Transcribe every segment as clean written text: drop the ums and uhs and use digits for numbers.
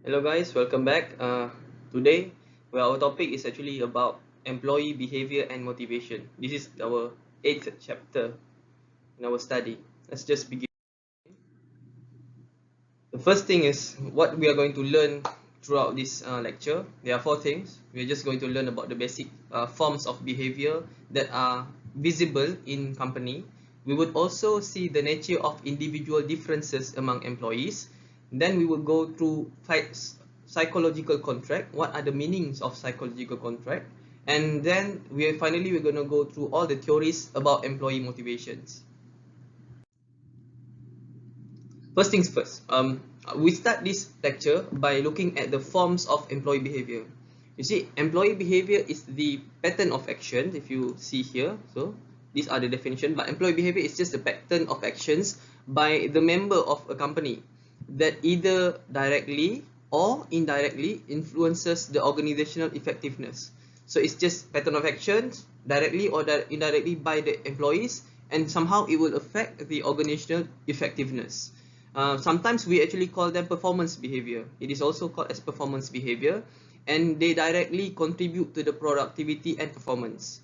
Hello guys, welcome back. Today, our topic is actually about employee behavior and motivation. This is our 8th chapter in our study. Let's just begin. The first thing is what we are going to learn throughout this lecture. There are four things. We are just going to learn about the basic forms of behavior that are visible in company. We would also see the nature of individual differences among employees. Then we will go through psychological contract. What are the meanings of psychological contract? And then we're going to go through all the theories about employee motivations. First things first, we start this lecture by looking at the forms of employee behavior. You see, employee behavior is the pattern of action, if you see here. So these are the definition, but employee behavior is just the pattern of actions by the member of a company that either directly or indirectly influences the organizational effectiveness. So it's just pattern of actions directly or indirectly by the employees, and somehow it will affect the organizational effectiveness. Sometimes we actually call them performance behavior. It is also called as performance behavior, and they directly contribute to the productivity and performance.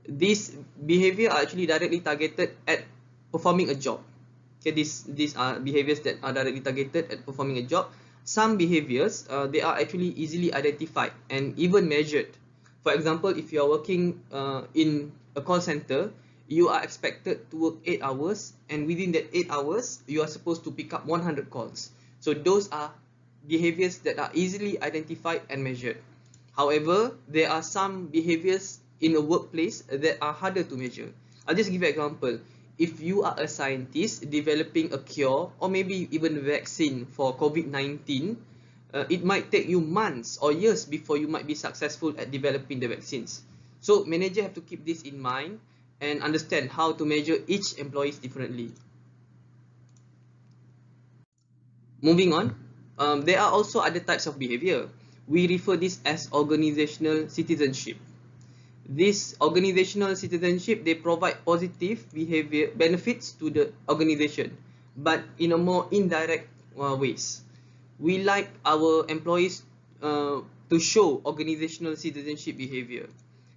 These behavior are actually directly targeted at performing a job. Okay, these are behaviors that are directly targeted at performing a job. Some behaviors, they are actually easily identified and even measured. For example, if you are working in a call center, you are expected to work 8 hours, and within that 8 hours, you are supposed to pick up 100 calls. So those are behaviors that are easily identified and measured. However, there are some behaviors in a workplace that are harder to measure. I'll just give you an example. If you are a scientist developing a cure or maybe even a vaccine for COVID-19, it might take you months or years before you might be successful at developing the vaccines. So manager have to keep this in mind and understand how to measure each employees differently. Moving on, there are also other types of behavior. We refer this as organizational citizenship. This organizational citizenship, they provide positive behavior benefits to the organization, but in a more indirect ways. We like our employees to show organizational citizenship behavior.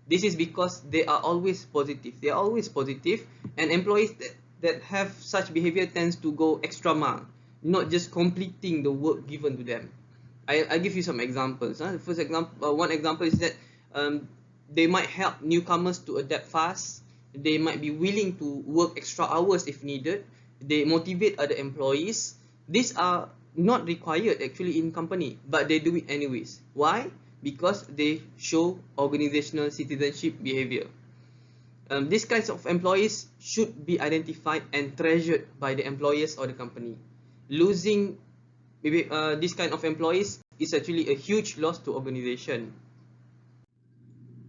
This is because they are always positive. They are always positive, and employees that have such behavior tends to go extra mile, not just completing the work given to them. I'll give you some examples. The first example, one example is that they might help newcomers to adapt fast. They might be willing to work extra hours if needed. They motivate other employees. These are not required actually in company, but they do it anyways. Why? Because they show organizational citizenship behavior. These kinds of employees should be identified and treasured by the employers or the company. Losing maybe this kind of employees is actually a huge loss to organization.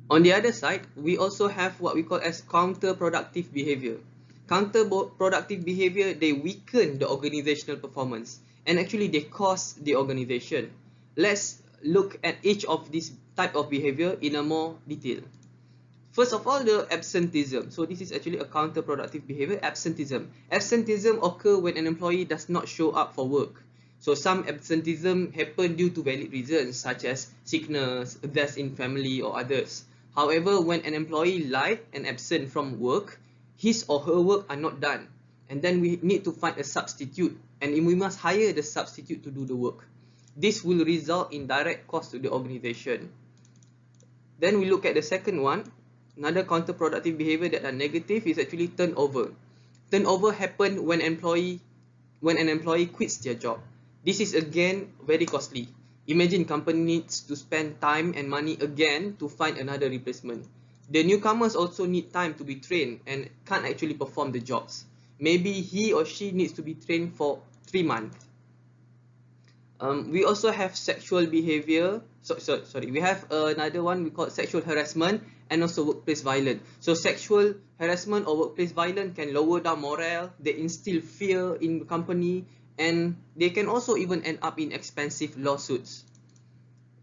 On the other side, we also have what we call as counterproductive behavior. Counterproductive behavior, they weaken the organizational performance, and actually they cost the organization. Let's look at each of these type of behavior in a more detail. First of all, the absenteeism. So this is actually a counterproductive behavior, absenteeism. Absenteeism occurs when an employee does not show up for work. So some absenteeism happen due to valid reasons such as sickness, death in family or others. However, when an employee lied and absent from work, his or her work are not done. And then we need to find a substitute, and we must hire the substitute to do the work. This will result in direct cost to the organization. Then we look at the second one. Another counterproductive behavior that are negative is actually turnover. Turnover happen when an employee quits their job. This is again very costly. Imagine company needs to spend time and money again to find another replacement. The newcomers also need time to be trained and can't actually perform the jobs. Maybe he or she needs to be trained for 3 months. We also have sexual behavior. Sorry, we have another one we call sexual harassment and also workplace violence. So sexual harassment or workplace violence can lower down morale, they instill fear in the company, and they can also even end up in expensive lawsuits.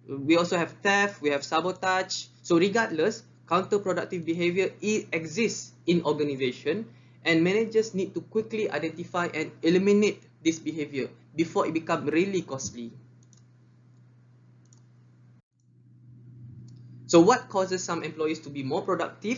We also have theft, we have sabotage. So regardless, counterproductive behavior exists in organization, and managers need to quickly identify and eliminate this behavior before it becomes really costly. So what causes some employees to be more productive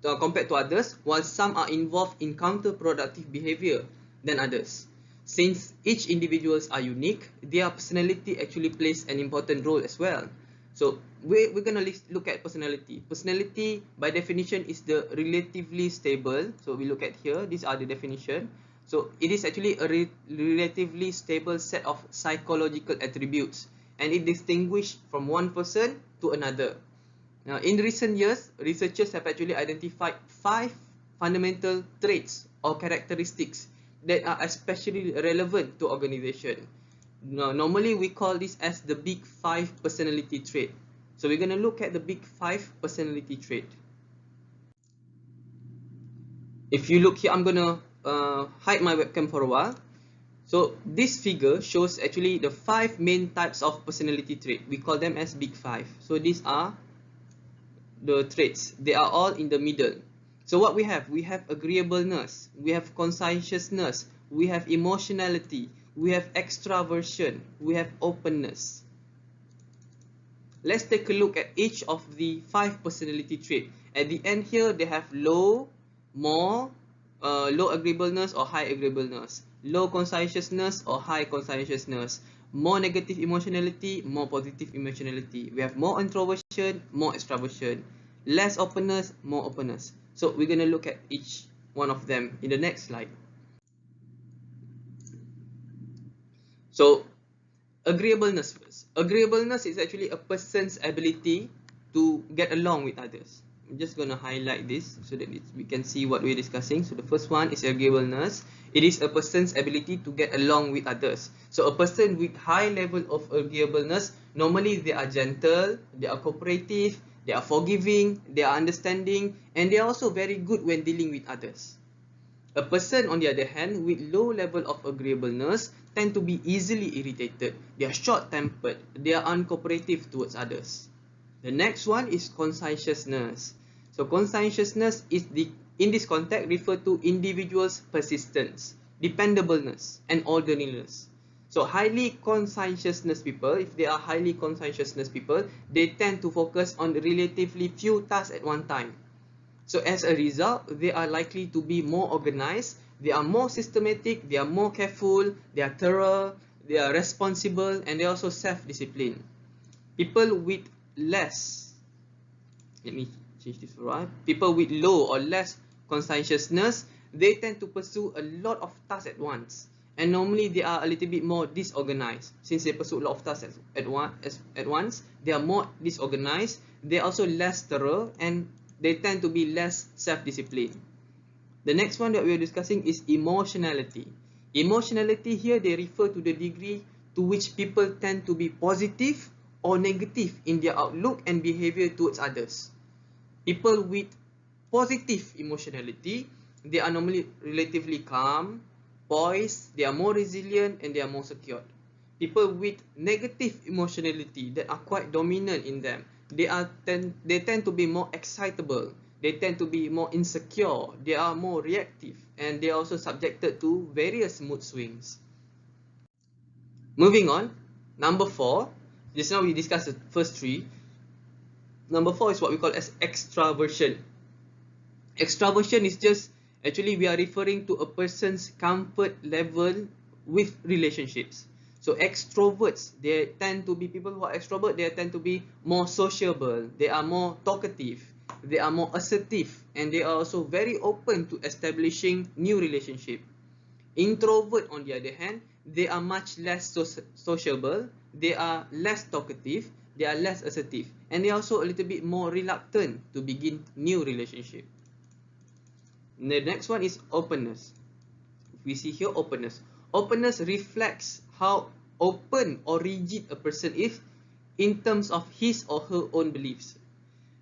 compared to others, while some are involved in counterproductive behavior than others? Since each individuals are unique, their personality actually plays an important role as well. So we're going to look at personality. Personality, by definition, is the relatively stable. So we look at here, these are the definition. So it is actually a relatively stable set of psychological attributes, and it distinguishes from one person to another. Now, in recent years, researchers have actually identified 5 fundamental traits or characteristics that are especially relevant to organization. Now, normally we call this as the Big 5 personality trait. So we're going to look at the Big 5 personality trait. If you look here, I'm going to hide my webcam for a while. So this figure shows actually the 5 main types of personality trait. We call them as Big 5. So these are the traits. They are all in the middle. So what we have agreeableness, we have conscientiousness, we have emotionality, we have extraversion, we have openness. Let's take a look at each of the 5 personality traits. At the end here, they have low, more, low agreeableness or high agreeableness, low conscientiousness or high conscientiousness, more negative emotionality, more positive emotionality. We have more introversion, more extraversion, less openness, more openness. So we're going to look at each one of them in the next slide. So agreeableness first. Agreeableness is actually a person's ability to get along with others. I'm just going to highlight this so that we can see what we're discussing. So the first one is agreeableness. It is a person's ability to get along with others. So a person with high level of agreeableness, normally they are gentle, they are cooperative, they are forgiving, they are understanding, and they are also very good when dealing with others. A person, on the other hand, with low level of agreeableness tend to be easily irritated. They are short-tempered. They are uncooperative towards others. The next one is conscientiousness. So conscientiousness is in this context referred to individuals' persistence, dependableness, and orderliness. So highly conscientiousness people, if they are highly conscientiousness people, they tend to focus on relatively few tasks at one time. So as a result, they are likely to be more organized, they are more systematic, they are more careful, they are thorough, they are responsible, and they are also self-disciplined. People with less, let me change this for a while. People with low or less conscientiousness, they tend to pursue a lot of tasks at once. And normally they are a little bit more disorganized. Since they pursue a lot of tasks at once, they are more disorganized. They are also less thorough, and they tend to be less self-disciplined. The next one that we are discussing is emotionality. Emotionality here, they refer to the degree to which people tend to be positive or negative in their outlook and behavior towards others. People with positive emotionality, they are normally relatively calm, poised, they are more resilient, and they are more secured. People with negative emotionality that are quite dominant in them, they tend to be more excitable, they tend to be more insecure, they are more reactive, and they are also subjected to various mood swings. Moving on, number 4. Just now we discussed the first 3. Number 4 is what we call as extraversion. Extraversion is just, actually we are referring to a person's comfort level with relationships. So extroverts, they tend to be people who are extrovert, they tend to be more sociable, they are more talkative, they are more assertive, and they are also very open to establishing new relationship. Introvert, on the other hand, they are much less sociable, they are less talkative, they are less assertive, and they are also a little bit more reluctant to begin new relationship. The next one is openness. We see here openness. Openness reflects how open or rigid a person is in terms of his or her own beliefs.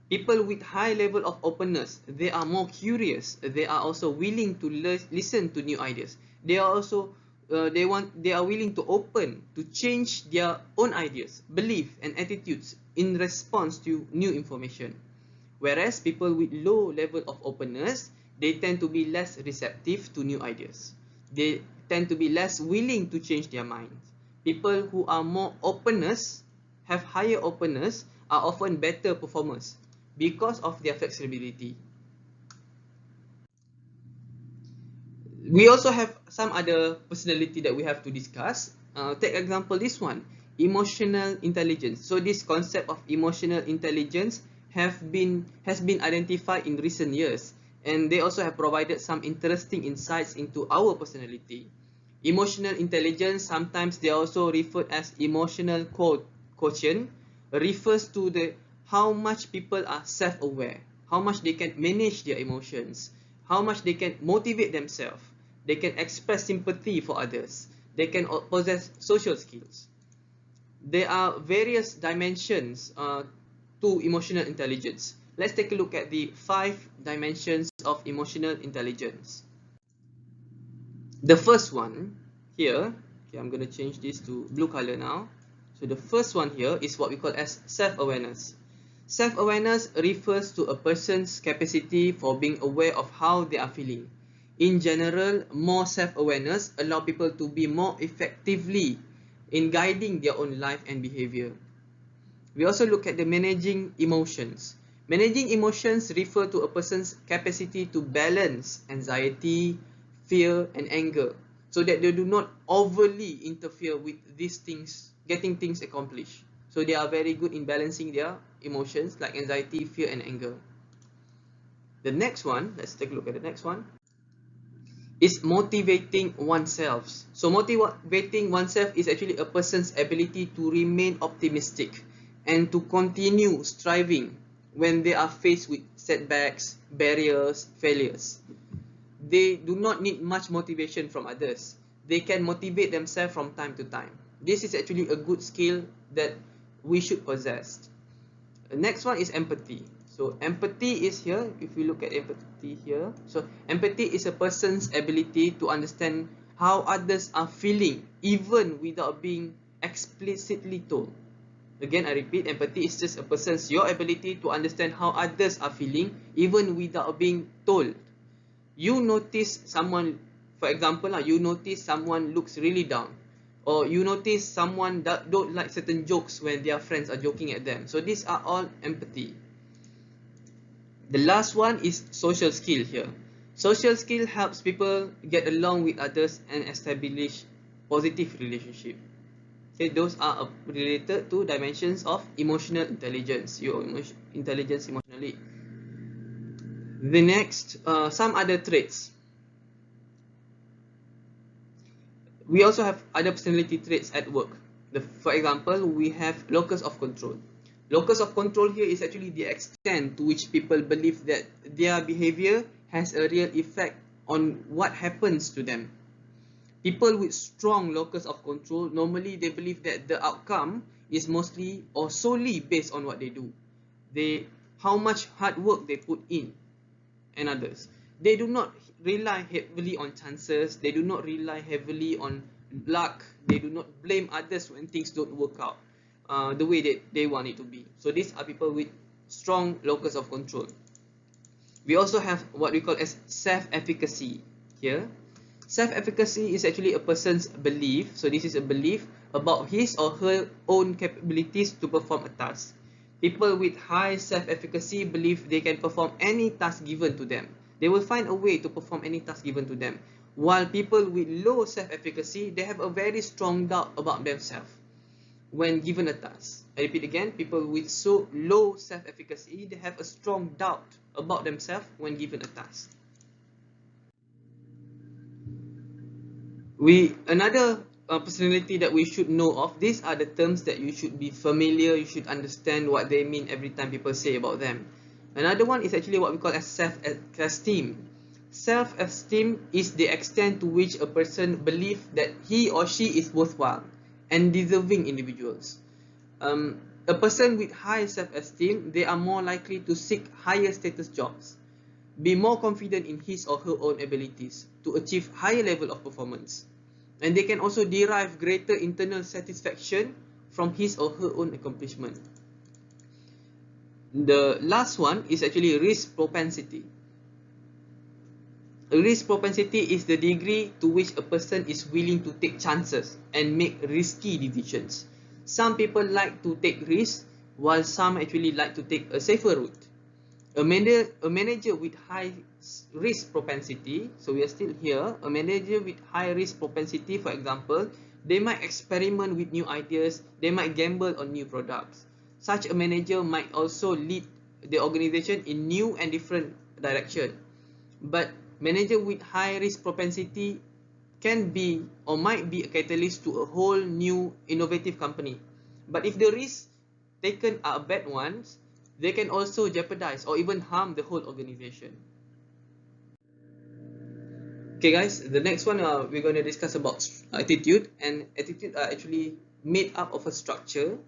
People with high level of openness, they are more curious. They are also willing to listen to new ideas. They are also they are willing to open to change their own ideas, beliefs, and attitudes in response to new information. Whereas people with low level of openness, they tend to be less receptive to new ideas. They tend to be less willing to change their minds. People who are more openness, have higher openness, are often better performers because of their flexibility. We also have some other personality that we have to discuss. Take example this one, emotional intelligence. So this concept of emotional intelligence has been identified in recent years, and they also have provided some interesting insights into our personality. Emotional intelligence, sometimes they are also referred as emotional quotient, refers to the how much people are self-aware, how much they can manage their emotions, how much they can motivate themselves, they can express sympathy for others, they can possess social skills. There are various dimensions to emotional intelligence. Let's take a look at the 5 dimensions of emotional intelligence. The first one here, okay, I'm going to change this to blue color now. So the first one here is what we call as self-awareness. Self-awareness refers to a person's capacity for being aware of how they are feeling. In general, more self-awareness allows people to be more effectively in guiding their own life and behavior. We also look at the managing emotions. Managing emotions refer to a person's capacity to balance anxiety, fear, and anger, so that they do not overly interfere with these things, getting things accomplished. So they are very good in balancing their emotions like anxiety, fear, and anger. The next one, let's take a look at the next one, is motivating oneself. So motivating oneself is actually a person's ability to remain optimistic and to continue striving when they are faced with setbacks, barriers, failures. They do not need much motivation from others. They can motivate themselves from time to time. This is actually a good skill that we should possess. The next one is empathy. So empathy is here. If we look at empathy here, so empathy is a person's ability to understand how others are feeling even without being explicitly told. Again, I repeat, empathy is just your ability to understand how others are feeling even without being told. You notice someone, for example, you notice someone looks really down, or you notice someone that don't like certain jokes when their friends are joking at them. So these are all empathy. The last one is social skill here. Social skill helps people get along with others and establish positive relationship. Okay, those are related to dimensions of emotional intelligence, your intelligence emotionally. The next, some other traits. We also have other personality traits at work. For example, we have locus of control. Locus of control here is actually the extent to which people believe that their behavior has a real effect on what happens to them. People with strong locus of control, normally they believe that the outcome is mostly or solely based on what they do. How much hard work they put in and others. They do not rely heavily on chances. They do not rely heavily on luck. They do not blame others when things don't work out the way that they want it to be. So these are people with strong locus of control. We also have what we call as self-efficacy here. Self-efficacy is actually a person's belief. So this is a belief about his or her own capabilities to perform a task. People with high self-efficacy believe they can perform any task given to them. They will find a way to perform any task given to them. While people with low self-efficacy, they have a very strong doubt about themselves when given a task. I repeat again, people with so low self-efficacy, they have a strong doubt about themselves when given a task. Another personality that we should know of, these are the terms that you should be familiar, you should understand what they mean every time people say about them. Another one is actually what we call as self-esteem. Self-esteem is the extent to which a person believes that he or she is worthwhile and deserving individuals. A person with high self-esteem, they are more likely to seek higher status jobs, be more confident in his or her own abilities to achieve higher level of performance, and they can also derive greater internal satisfaction from his or her own accomplishment. The last one is actually risk propensity. Risk propensity is the degree to which a person is willing to take chances and make risky decisions. Some people like to take risks while some actually like to take a safer route. A manager with high risk propensity, so we are still here, a manager with high risk propensity, for example, they might experiment with new ideas, they might gamble on new products. Such a manager might also lead the organization in new and different direction. But manager with high risk propensity can be or might be a catalyst to a whole new innovative company. But if the risks taken are bad ones, they can also jeopardize or even harm the whole organization. Okay guys, the next one we're going to discuss about attitude, and attitude are actually made up of a structure.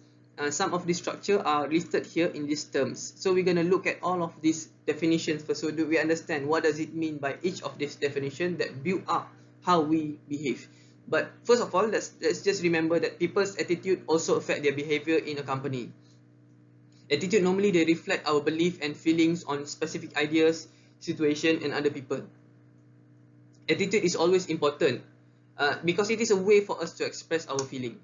Some of these structure are listed here in these terms. So we're going to look at all of these definitions first, so do we understand what does it mean by each of these definitions that build up how we behave. But first of all, let's just remember that people's attitude also affect their behavior in a company. Attitude normally they reflect our belief and feelings on specific ideas, situation, and other people. Attitude is always important because it is a way for us to express our feelings.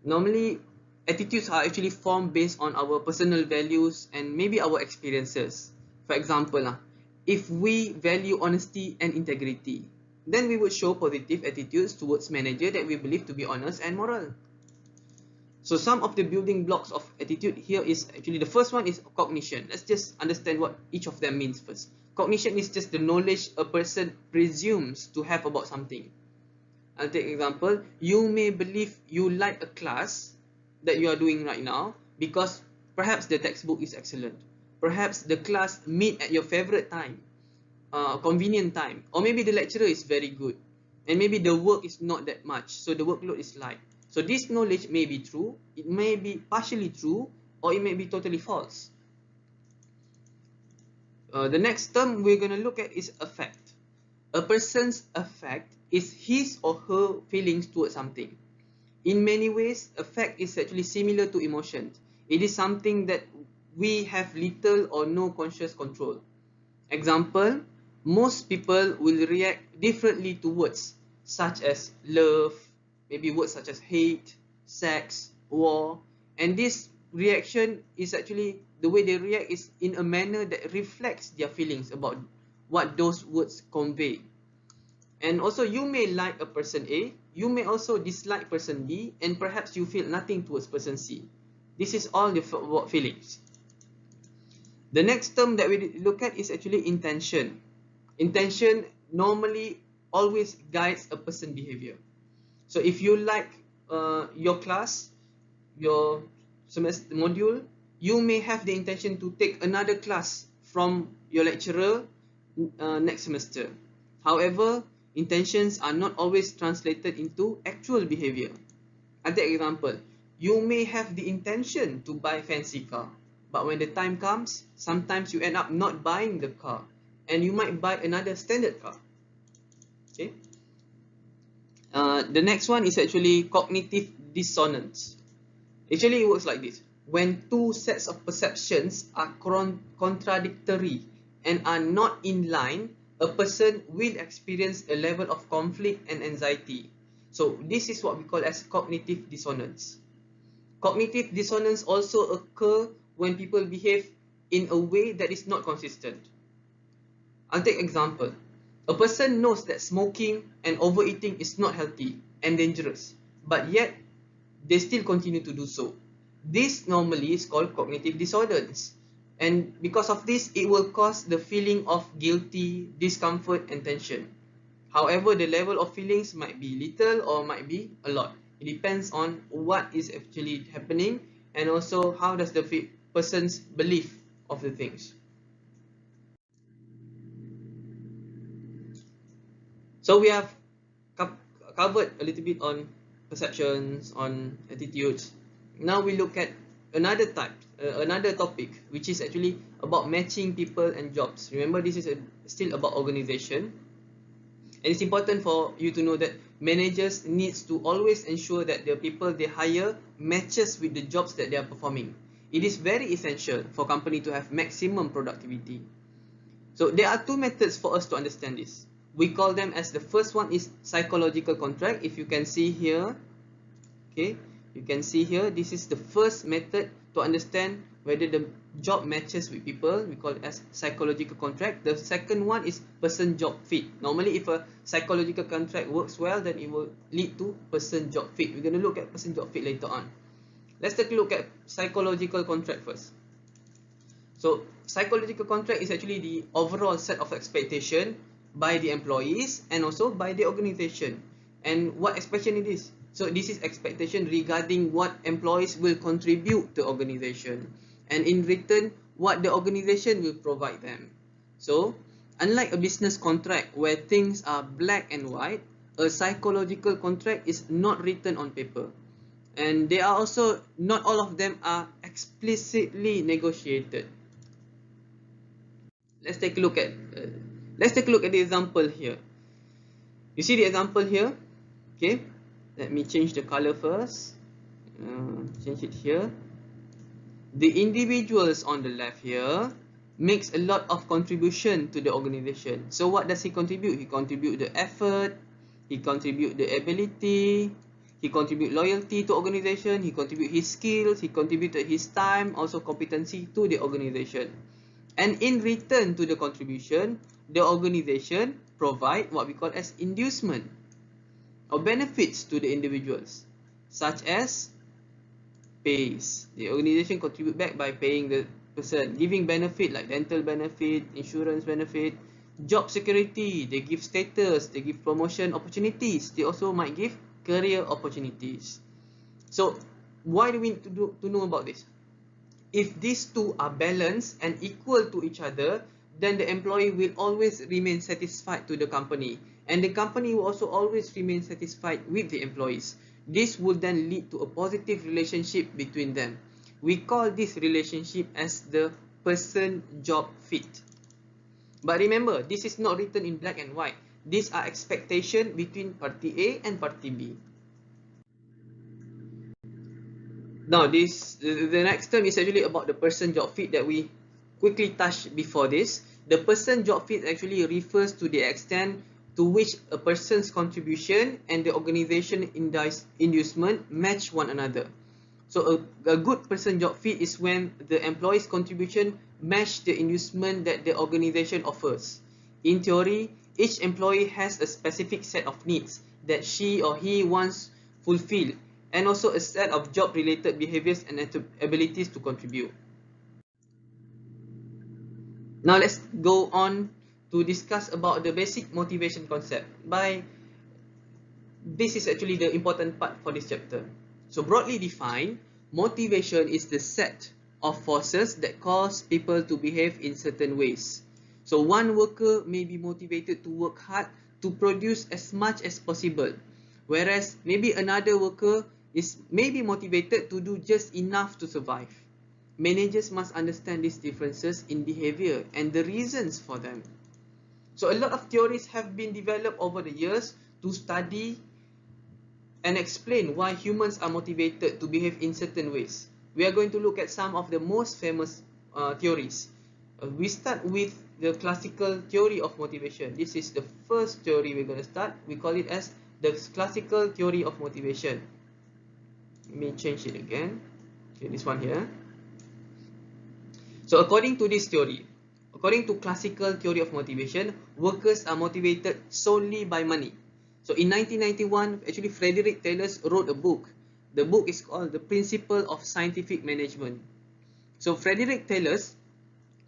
Normally, attitudes are actually formed based on our personal values and maybe our experiences. For example, if we value honesty and integrity, then we would show positive attitudes towards manager that we believe to be honest and moral. So some of the building blocks of attitude here is actually, the first one is cognition. Let's just understand what each of them means first. Cognition is just the knowledge a person presumes to have about something. I'll take an example. You may believe you like a class that you are doing right now because perhaps the textbook is excellent. Perhaps the class meet at your favorite time, convenient time, or maybe the lecturer is very good, and maybe the work is not that much, so the workload is light. So this knowledge may be true, it may be partially true, or it may be totally false. The next term we're going to look at is affect. A person's affect is his or her feelings towards something. In many ways, affect is actually similar to emotion. It is something that we have little or no conscious control. Example, most people will react differently to words such as love, maybe words such as hate, sex, war, and this reaction is actually, the way they react is in a manner that reflects their feelings about what those words convey. And also, you may like a person A, you may also dislike person B, and perhaps you feel nothing towards person C. This is all about feelings. The next term that we look at is actually intention. Intention normally always guides a person's behavior. So if you like your class, your semester module, you may have the intention to take another class from your lecturer next semester. However, intentions are not always translated into actual behavior. I'll take an example. You may have the intention to buy a fancy car, but when the time comes, sometimes you end up not buying the car, and you might buy another standard car. Okay. The next one is actually cognitive dissonance. Actually, it works like this. When two sets of perceptions are contradictory and are not in line, a person will experience a level of conflict and anxiety. So this is what we call as cognitive dissonance. Cognitive dissonance also occurs when people behave in a way that is not consistent. I'll take example. A person knows that smoking and overeating is not healthy and dangerous, but yet they still continue to do so. This normally is called cognitive dissonance. And because of this, it will cause the feeling of guilty, discomfort, and tension. However, the level of feelings might be little or might be a lot. It depends on what is actually happening and also how does the person's belief of the things. So we have covered a little bit on perceptions, on attitudes. Now we look at another type, another topic, which is actually about matching people and jobs. Remember, this is still about organization. And it's important for you to know that managers needs to always ensure that the people they hire matches with the jobs that they are performing. It is very essential for company to have maximum productivity. So there are two methods for us to understand this. We call them as, the first one is psychological contract. If you can see here, okay, You can see here, this is the first method to understand whether the job matches with people. We call it as psychological contract. The second one is person-job fit. Normally, if a psychological contract works well, then it will lead to person-job fit. We're going to look at person-job fit later on. Let's take a look at psychological contract first. So, psychological contract is actually the overall set of expectation by the employees and also by the organization. And what expectation it is? So this is expectation regarding what employees will contribute to organization, and in return what the organization will provide them. So unlike a business contract where things are black and white, a psychological contract is not written on paper, and they are also not all of them are explicitly negotiated. Let's take a look at the example here. You see the example here? Okay. Let me change the color first. Change it here. The individuals on the left here makes a lot of contribution to the organization. So what does he contribute? He contribute the effort, he contribute the ability, he contribute loyalty to organization, he contribute his skills, he contributed his time, also competency to the organization. And in return to the contribution, the organization provide what we call as inducement or benefits to the individuals, such as pays. The organization contribute back by paying the person, giving benefit like dental benefit, insurance benefit, job security. They give status, they give promotion opportunities. They also might give career opportunities. So why do we need to know about this? If these two are balanced and equal to each other, then the employee will always remain satisfied to the company, and the company will also always remain satisfied with the employees. This will then lead to a positive relationship between them. We call this relationship as the person-job fit. But remember, this is not written in black and white. These are expectations between party A and party B. Now, the next term is actually about the person-job fit that we quickly touched before this. The person-job fit actually refers to the extent to which a person's contribution and the organization inducement match one another. So a good person-job fit is when the employee's contribution match the inducement that the organization offers. In theory, each employee has a specific set of needs that she or he wants fulfilled, and also a set of job-related behaviors and abilities to contribute. Now let's go on to discuss about the basic motivation concept. This is actually the important part for this chapter. So broadly defined, motivation is the set of forces that cause people to behave in certain ways. So one worker may be motivated to work hard to produce as much as possible, whereas maybe another worker may be motivated to do just enough to survive. Managers must understand these differences in behavior and the reasons for them. So a lot of theories have been developed over the years to study and explain why humans are motivated to behave in certain ways. We are going to look at some of the most famous theories. We start with the classical theory of motivation. This is the first theory we're going to start. We call it as the classical theory of motivation. Let me change it again. Okay, this one here. So according to this theory, according to classical theory of motivation, workers are motivated solely by money. So in 1991, actually Frederick Taylor wrote a book. The book is called The Principle of Scientific Management. So Frederick Taylor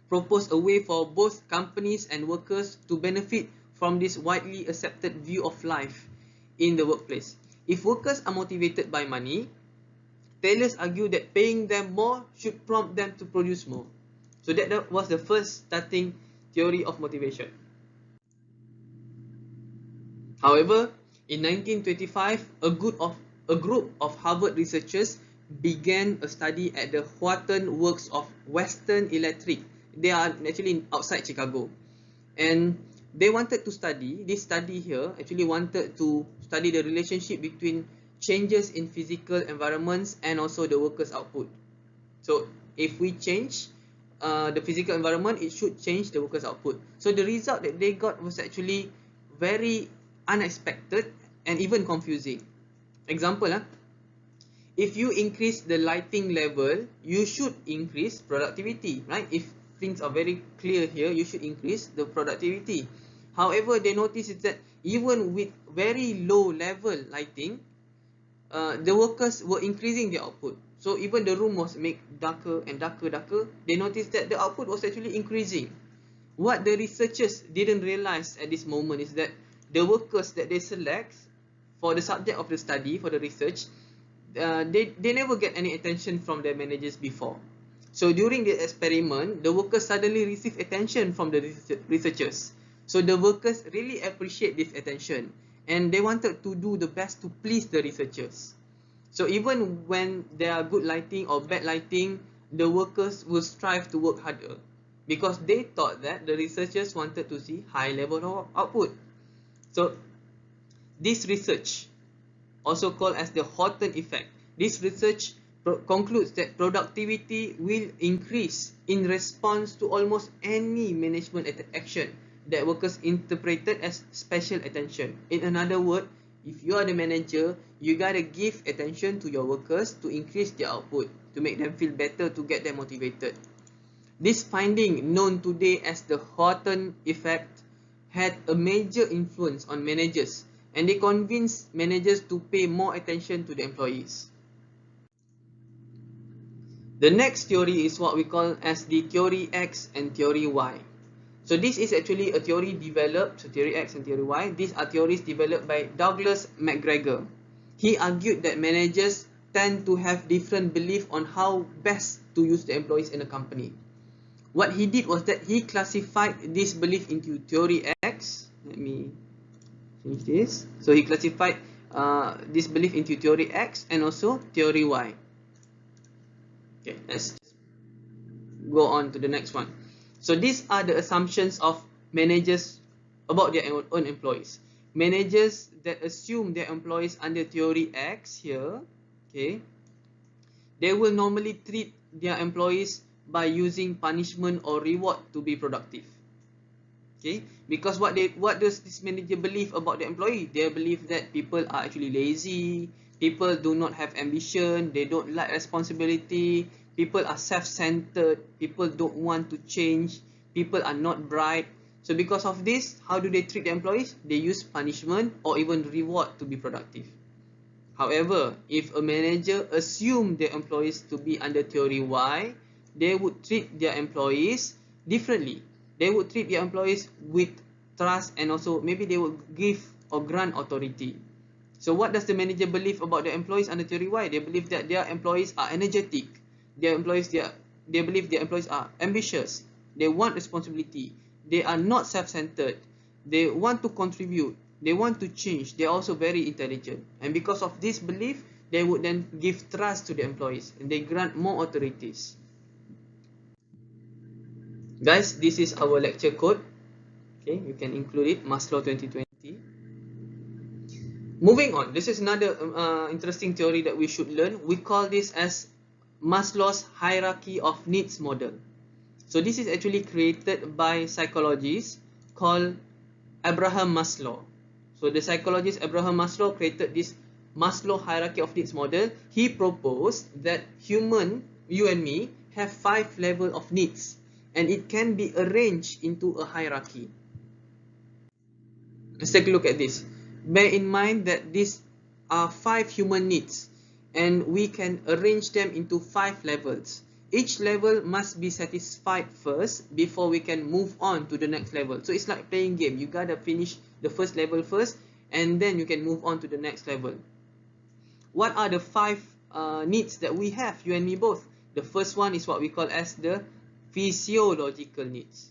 proposed a way for both companies and workers to benefit from this widely accepted view of life in the workplace. If workers are motivated by money, Taylor argued that paying them more should prompt them to produce more. So that was the first starting theory of motivation. However, in 1925, a group of Harvard researchers began a study at the Wharton Works of Western Electric. They are actually outside Chicago, and they wanted to study, this study here actually wanted to study the relationship between changes in physical environments and also the workers' output. So if we change the physical environment, it should change the workers' output. So the result that they got was actually very unexpected and even confusing. Example, if you increase the lighting level, you should increase productivity, right? If things are very clear here, you should increase the productivity. However, they notice is that even with very low level lighting, the workers were increasing their output. So even the room was made darker and darker, they noticed that the output was actually increasing. What the researchers didn't realize at this moment is that the workers that they select for the subject of the study, for the research, they never get any attention from their managers before. So during the experiment, the workers suddenly receive attention from the researchers. So the workers really appreciate this attention, and they wanted to do the best to please the researchers. So even when there are good lighting or bad lighting, the workers will strive to work harder because they thought that the researchers wanted to see high level of output. So this research, also called as the Horton effect, this research concludes that productivity will increase in response to almost any management action that workers interpreted as special attention. In another word, if you are the manager, you gotta give attention to your workers to increase their output, to make them feel better, to get them motivated. This finding, known today as the Horton effect, had a major influence on managers, and they convinced managers to pay more attention to the employees. The next theory is what we call as the theory X and theory Y. So this is actually a theory developed, so theory X and theory Y. These are theories developed by Douglas McGregor. He argued that managers tend to have different belief on how best to use the employees in a company. What he did was that he classified this belief into theory X. Let me change this. So he classified this belief into theory X and also theory Y. Okay, let's go on to the next one. So these are the assumptions of managers about their own employees. Managers that assume their employees under theory X here, okay, they will normally treat their employees by using punishment or reward to be productive. Okay, because what does this manager believe about the employee? They believe that people are actually lazy, people do not have ambition, they don't like responsibility, people are self-centered, people don't want to change, people are not bright. So because of this, how do they treat the employees? They use punishment or even reward to be productive. However, if a manager assumes their employees to be under theory Y, they would treat their employees differently. They would treat their employees with trust, and also maybe they would give or grant authority. So what does the manager believe about the employees under theory Y? They believe that their employees are energetic. They believe their employees are ambitious. They want responsibility. They are not self-centered. They want to contribute. They want to change. They are also very intelligent. And because of this belief, they would then give trust to the employees and they grant more authorities. Guys, this is our lecture code. Okay, you can include it, Maslow 2020. Moving on, this is another interesting theory that we should learn. We call this as Maslow's hierarchy of needs model. So this is actually created by psychologists called Abraham Maslow. So the psychologist Abraham Maslow created this Maslow hierarchy of needs model. He proposed that human, you and me, have 5 levels of needs, and it can be arranged into a hierarchy. Let's take a look at this. Bear in mind that these are 5 human needs, and we can arrange them into 5 levels. Each level must be satisfied first before we can move on to the next level. So it's like playing game. You gotta finish the first level first, and then you can move on to the next level. What are the 5 needs that we have, you and me both? The first one is what we call as the physiological needs.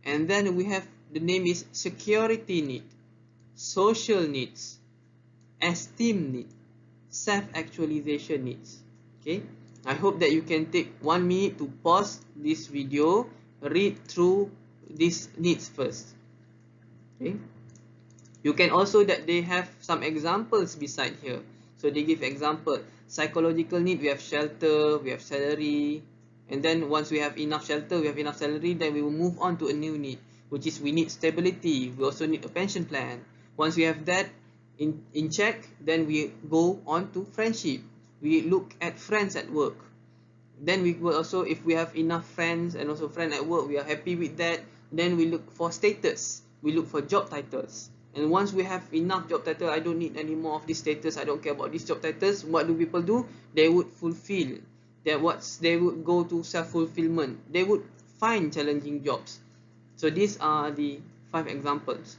And then we have, the name is security need, social needs, esteem need, self-actualization needs. Okay, I hope that you can take 1 minute to pause this video, read through these needs first. Okay, you can also that they have some examples beside here. So they give example. Psychological need, we have shelter, we have salary, and then once we have enough shelter, we have enough salary, then we will move on to a new need, which is we need stability. We also need a pension plan. Once we have that in check, then we go on to friendship. we look at friends at work. Then we will also, if we have enough friends and also friends at work, we are happy with that, then we look for status, we look for job titles. And once we have enough job title, I don't need any more of this status, I don't care about these job titles, what do people do? They would fulfill they would go to self-fulfillment, they would find challenging jobs. So these are the 5 examples.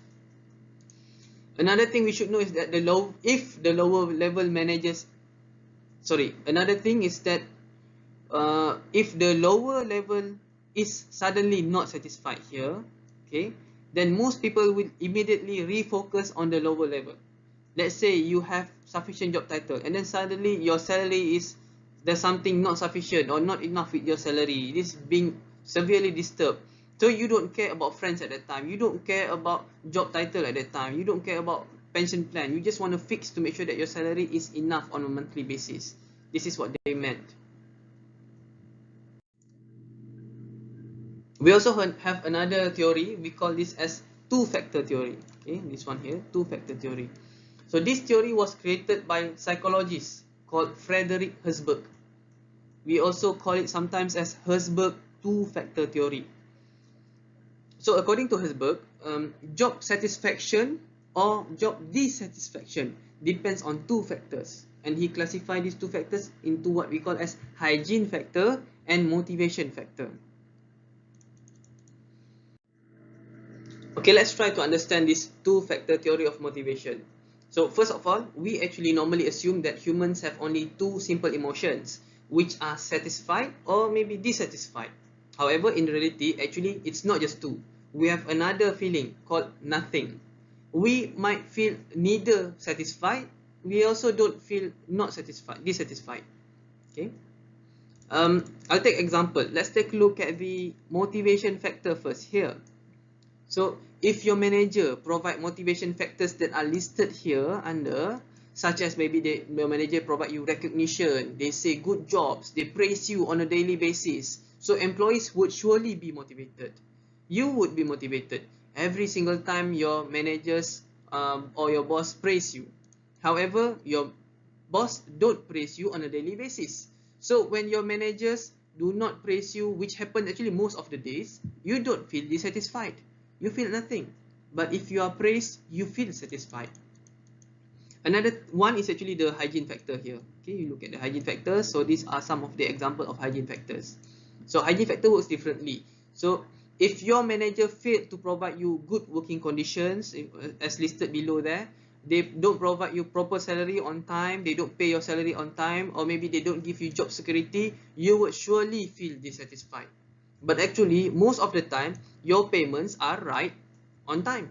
Another thing we should know is that if the lower level managers, another thing is that if the lower level is suddenly not satisfied here, okay, then most people will immediately refocus on the lower level. Let's say you have sufficient job title and then suddenly your salary is, there's something not sufficient or not enough with your salary, it is being severely disturbed. So you don't care about friends at that time, you don't care about job title at that time, you don't care about pension plan, you just want to fix to make sure that your salary is enough on a monthly basis. This is what they meant. We also have another theory, we call this as two-factor theory. Okay, this one here, two-factor theory. So this theory was created by psychologists called Frederick Herzberg. We also call it sometimes as Herzberg two-factor theory. So according to Herzberg, job satisfaction or job dissatisfaction depends on 2 factors, and he classified these 2 factors into what we call as hygiene factor and motivation factor. Okay, let's try to understand this 2-factor theory of motivation. So first of all, we actually normally assume that humans have only 2 simple emotions, which are satisfied or maybe dissatisfied. However, in reality, actually, it's not just 2. We have another feeling called nothing. We might feel neither satisfied, we also don't feel not satisfied, dissatisfied. Okay. I'll take example. Let's take a look at the motivation factor first here. So if your manager provide motivation factors that are listed here under, such as maybe your manager provide you recognition, they say good jobs, they praise you on a daily basis, so employees would surely be motivated. You would be motivated every single time your managers or your boss praise you. However, your boss don't praise you on a daily basis. So when your managers do not praise you, which happens actually most of the days, you don't feel dissatisfied. You feel nothing. But if you are praised, you feel satisfied. Another one is actually the hygiene factor here. Okay, you look at the hygiene factors. So these are some of the examples of hygiene factors. So hygiene factor works differently. So if your manager failed to provide you good working conditions, as listed below there, they don't provide you proper salary on time, they don't pay your salary on time, or maybe they don't give you job security, you would surely feel dissatisfied. But actually, most of the time, your payments are right on time.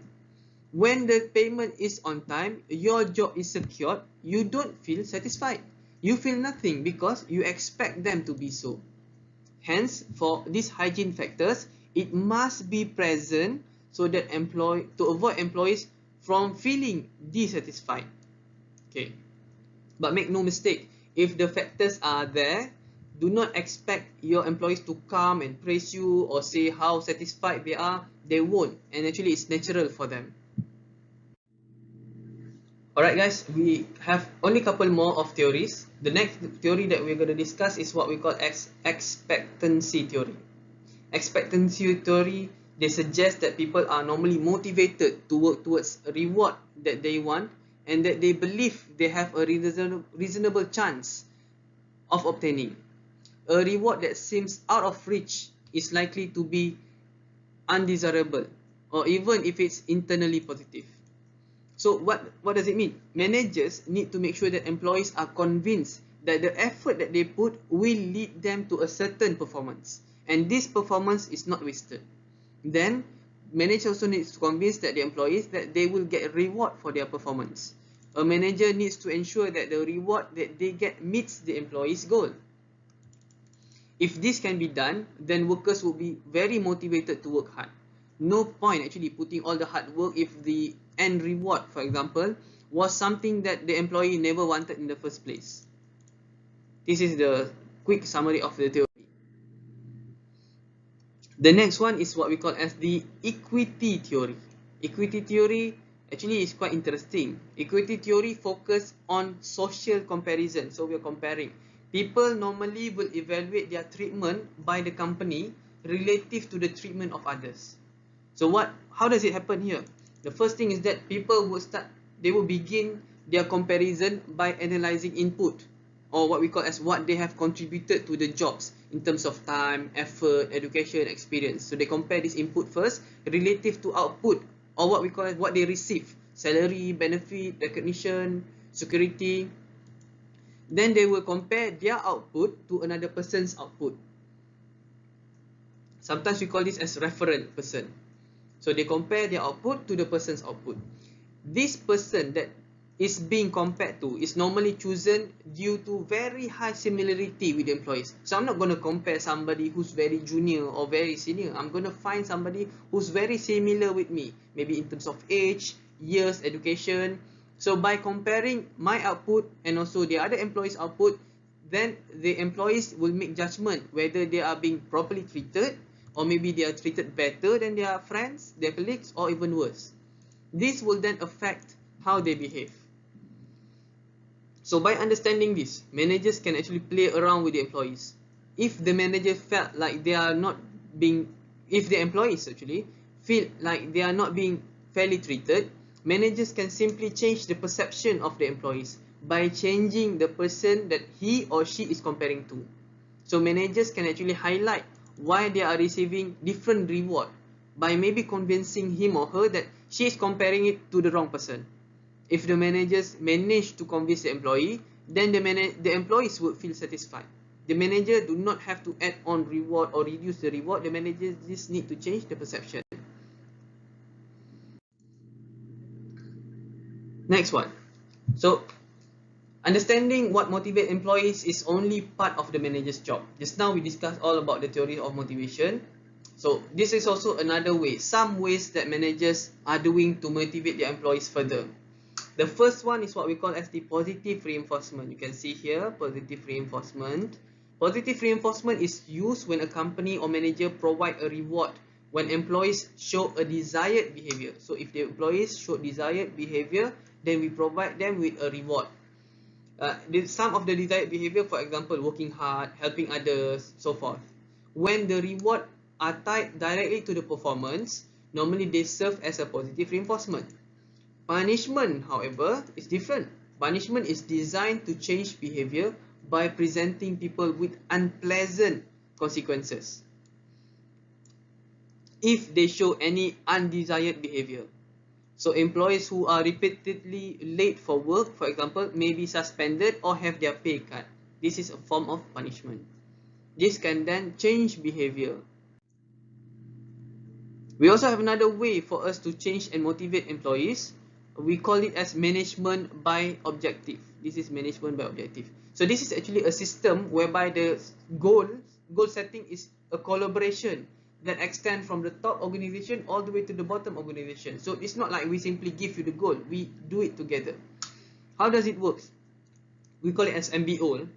When the payment is on time, your job is secured, you don't feel satisfied. You feel nothing because you expect them to be so. Hence, for these hygiene factors, it must be present so that to avoid employees from feeling dissatisfied. Okay, but make no mistake, if the factors are there, do not expect your employees to come and praise you or say how satisfied they are. They won't, and actually it's natural for them. Alright guys, we have only a couple more of theories. The next theory that we're going to discuss is what we call expectancy theory. Expectancy theory, they suggest that people are normally motivated to work towards a reward that they want and that they believe they have a reasonable chance of obtaining. A reward that seems out of reach is likely to be undesirable, or even if it's internally positive. So what does it mean? Managers need to make sure that employees are convinced that the effort that they put will lead them to a certain performance, and this performance is not wasted. Then manager also needs to convince that the employees that they will get a reward for their performance. A manager needs to ensure that the reward that they get meets the employee's goal. If this can be done, then workers will be very motivated to work hard. No point actually putting all the hard work if the end reward, for example, was something that the employee never wanted in the first place. This is the quick summary of the theory. The next one is what we call as the equity theory. Equity theory, actually is quite interesting. Equity theory focus on social comparison. So we are comparing. People normally will evaluate their treatment by the company relative to the treatment of others. So how does it happen here? The first thing is that people will begin their comparison by analyzing input, or what we call as what they have contributed to the jobs in terms of time, effort, education, experience. So they compare this input first relative to output, or what we call as what they receive: salary, benefit, recognition, security. Then they will compare their output to another person's output. Sometimes we call this as referent person. So they compare their output to the person's output. This person that is being compared to is normally chosen due to very high similarity with the employees. So I'm not going to compare somebody who's very junior or very senior. I'm going to find somebody who's very similar with me, maybe in terms of age, years, education. So by comparing my output and also the other employees' output, then the employees will make judgment whether they are being properly treated, or maybe they are treated better than their friends, their colleagues, or even worse. This will then affect how they behave. So by understanding this, managers can actually play around with the employees. If the manager felt like they are not being, if the employees actually feel like they are not being fairly treated, managers can simply change the perception of the employees by changing the person that he or she is comparing to. So managers can actually highlight why they are receiving different reward by maybe convincing him or her that she is comparing it to the wrong person. If the managers manage to convince the employee, then the employees would feel satisfied. The manager do not have to add on reward or reduce the reward. The manager just need to change the perception. Next one. So understanding what motivates employees is only part of the manager's job. Just now we discussed all about the theory of motivation. So this is also another way, some ways that managers are doing to motivate their employees further. The first one is what we call as the positive reinforcement. You can see here, positive reinforcement. Positive reinforcement is used when a company or manager provide a reward when employees show a desired behavior. So if the employees show desired behavior, then we provide them with a reward. Some of the desired behavior, for example, working hard, helping others, so forth. When the reward are tied directly to the performance, normally they serve as a positive reinforcement. Punishment, however, is different. Punishment is designed to change behavior by presenting people with unpleasant consequences if they show any undesired behavior. So employees who are repeatedly late for work, for example, may be suspended or have their pay cut. This is a form of punishment. This can then change behavior. We also have another way for us to change and motivate employees. We call it as management by objective. This is management by objective. So this is actually a system whereby the goal setting is a collaboration that extends from the top organization all the way to the bottom organization. So it's not like we simply give you the goal, we do it together. How does it work? We call it as MBO.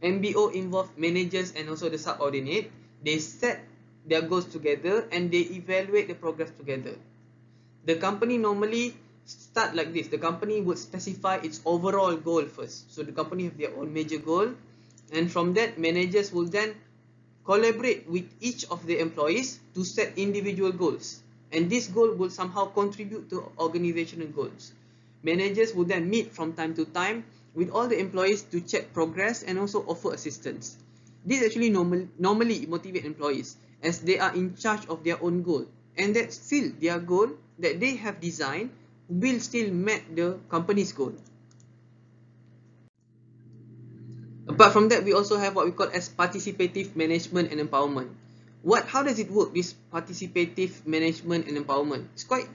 MBO involves managers and also the subordinate. They set their goals together and they evaluate the progress together. The company normally start like this. The company would specify its overall goal first. So the company have their own major goal, and from that managers will then collaborate with each of the employees to set individual goals, and this goal will somehow contribute to organizational goals. Managers will then meet from time to time with all the employees to check progress and also offer assistance. This actually normally motivate employees as they are in charge of their own goal, and that still their goal that they have designed will still meet the company's goal. Apart from that, we also have what we call as participative management and empowerment. How does it work, this participative management and empowerment? It's quite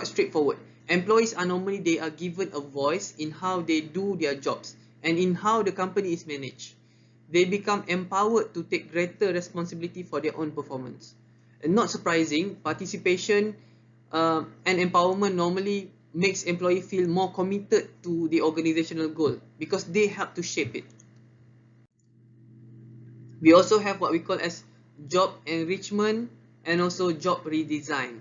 straightforward. Employees are normally, they are given a voice in how they do their jobs and in how the company is managed. They become empowered to take greater responsibility for their own performance. And not surprising, participation and empowerment normally makes employee feel more committed to the organizational goal because they help to shape it. We also have what we call as job enrichment and also job redesign.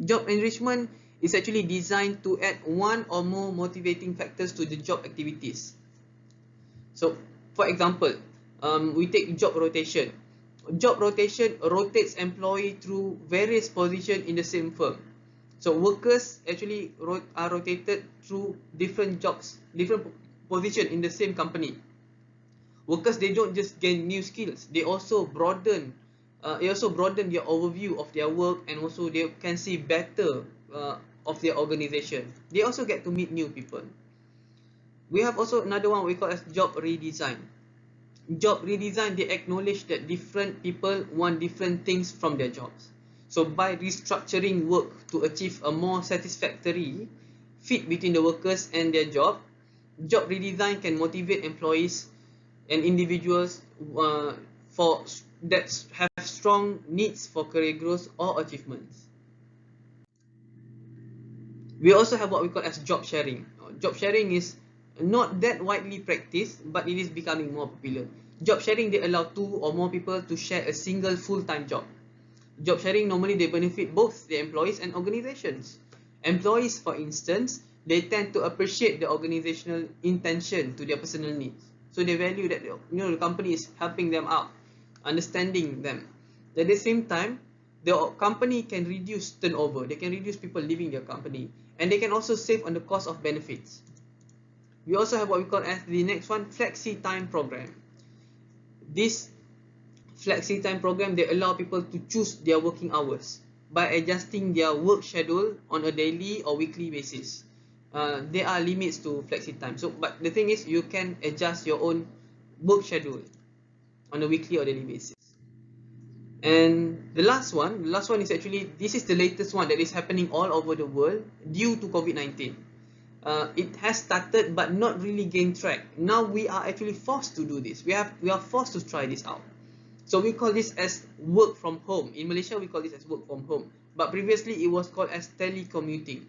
Job enrichment is actually designed to add one or more motivating factors to the job activities. So, for example, we take job rotation. Job rotation rotates employee through various positions in the same firm. So workers actually are rotated through different jobs, different positions in the same company. Workers, they don't just gain new skills, they also broaden their overview of their work, and also they can see better of their organization. They also get to meet new people. We have also another one we call as job redesign. Job redesign, they acknowledge that different people want different things from their jobs. So by restructuring work to achieve a more satisfactory fit between the workers and their job redesign can motivate employees and individuals that have strong needs for career growth or achievements. We also have what we call as job sharing. Job sharing is not that widely practiced, but it is becoming more popular. Job sharing, they allow 2 or more people to share a single full-time job. Job sharing, normally they benefit both the employees and organizations. Employees, for instance, they tend to appreciate the organizational intention to their personal needs. So they value that the company is helping them out, understanding them. At the same time, the company can reduce turnover. They can reduce people leaving their company, and they can also save on the cost of benefits. We also have what we call as the next one, flexi time program. This flexi time program, they allow people to choose their working hours by adjusting their work schedule on a daily or weekly basis. There are limits to flexi time. So, but the thing is, you can adjust your own work schedule on a weekly or daily basis. And the last one is actually, this is the latest one that is happening all over the world due to COVID-19. It has started but not really gained track. Now we are actually forced to do this. We are forced to try this out. So we call this as work from home. In Malaysia, we call this as work from home. But previously, it was called as telecommuting.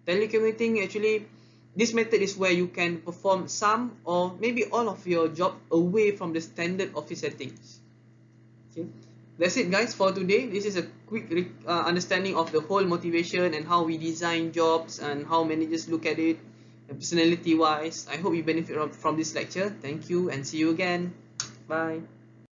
Telecommuting, actually, this method is where you can perform some or maybe all of your job away from the standard office settings. Okay, that's it, guys, for today. This is a quick understanding of the whole motivation and how we design jobs and how managers look at it, personality-wise. I hope you benefit from this lecture. Thank you and see you again. Bye.